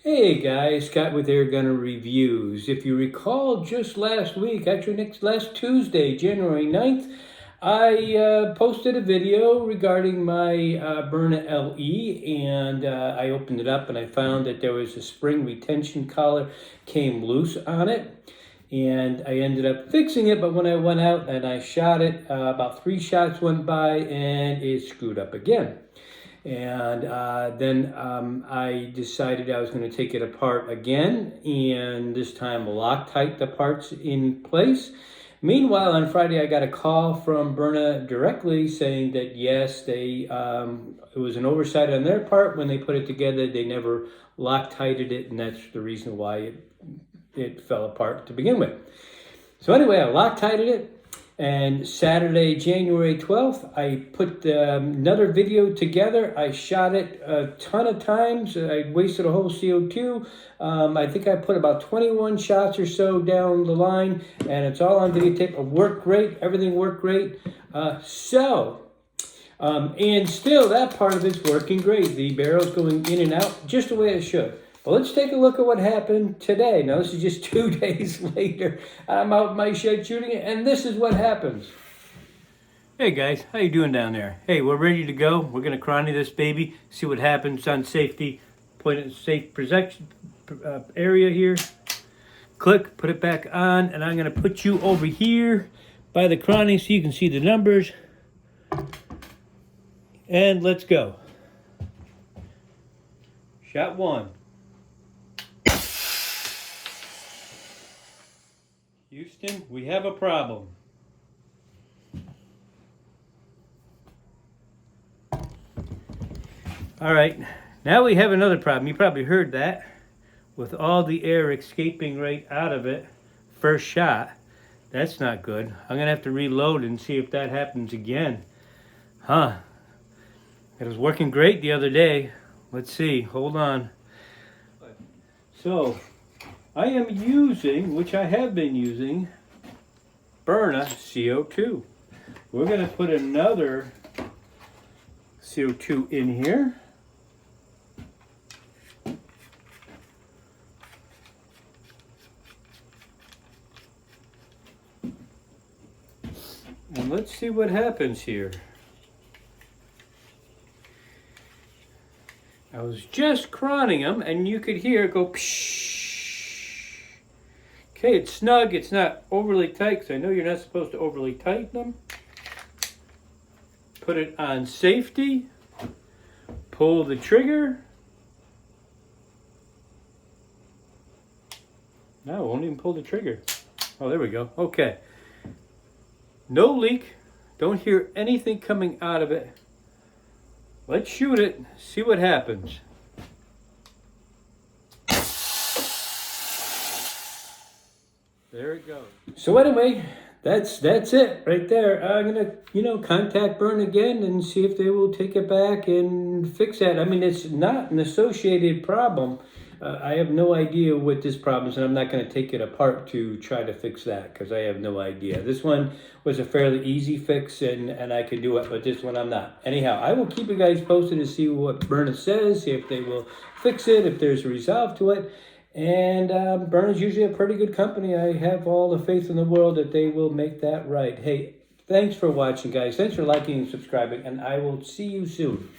Hey guys, Scott with Air Gunner Reviews. If you recall, just last week, actually last Tuesday, January 9th, I posted a video regarding my Byrna LE, and I opened it up and I found that there was a spring retention collar came loose on it, and I ended up fixing it. But when I went out and I shot it, about 3 shots went by and it screwed up again. And then I decided I was going to take it apart again, and this time Loctite the parts in place. Meanwhile, on Friday, I got a call from Byrna directly saying that yes, it was an oversight on their part when they put it together. They never Loctited it, and that's the reason why it fell apart to begin with. So anyway, I Loctited it. And Saturday, January 12th, I put another video together. I shot it a ton of times. I wasted a whole CO2. I think I put about 21 shots or so down the line, and it's all on videotape. It worked great. Everything worked great. And still that part of it's working great. The barrel's going in and out just the way it should. Well, let's take a look at what happened today. Now, this is just 2 days later. I'm out in my shed shooting it, and this is what happens. Hey, guys. How you doing down there? Hey, we're ready to go. We're going to chrony this baby, see what happens on safety. Point it in safe protection area here. Click, put it back on, and I'm going to put you over here by the chrony so you can see the numbers. And let's go. Shot 1. Houston, we have a problem. All right, now we have another problem. You probably heard that. With all the air escaping right out of it, first shot, that's not good. I'm gonna have to reload and see if that happens again. It was working great the other day. Let's see, hold on. So, I am using, which I have been using, Byrna CO2. We're going to put another CO2 in here. And let's see what happens here. I was just chroning them, and you could hear it go pshh. Okay, it's snug. It's not overly tight, because I know you're not supposed to overly tighten them. Put it on safety. Pull the trigger. No, it won't even pull the trigger. Oh, there we go. Okay. No leak. Don't hear anything coming out of it. Let's shoot it, see what happens. There it goes. So anyway, that's it right there. I'm gonna, contact Byrna again and see if they will take it back and fix that. I mean, it's not an associated problem. I have no idea what this problem is, and I'm not going to take it apart to try to fix that because I have no idea. This one was a fairly easy fix, and I could do it, but this one I'm not. Anyhow, I will keep you guys posted to see what Byrna says, see if they will fix it, if there's a resolve to it. And Byrna's usually a pretty good company. I have all the faith in the world that they will make that right. Hey, thanks for watching, guys. Thanks for liking and subscribing, and I will see you soon.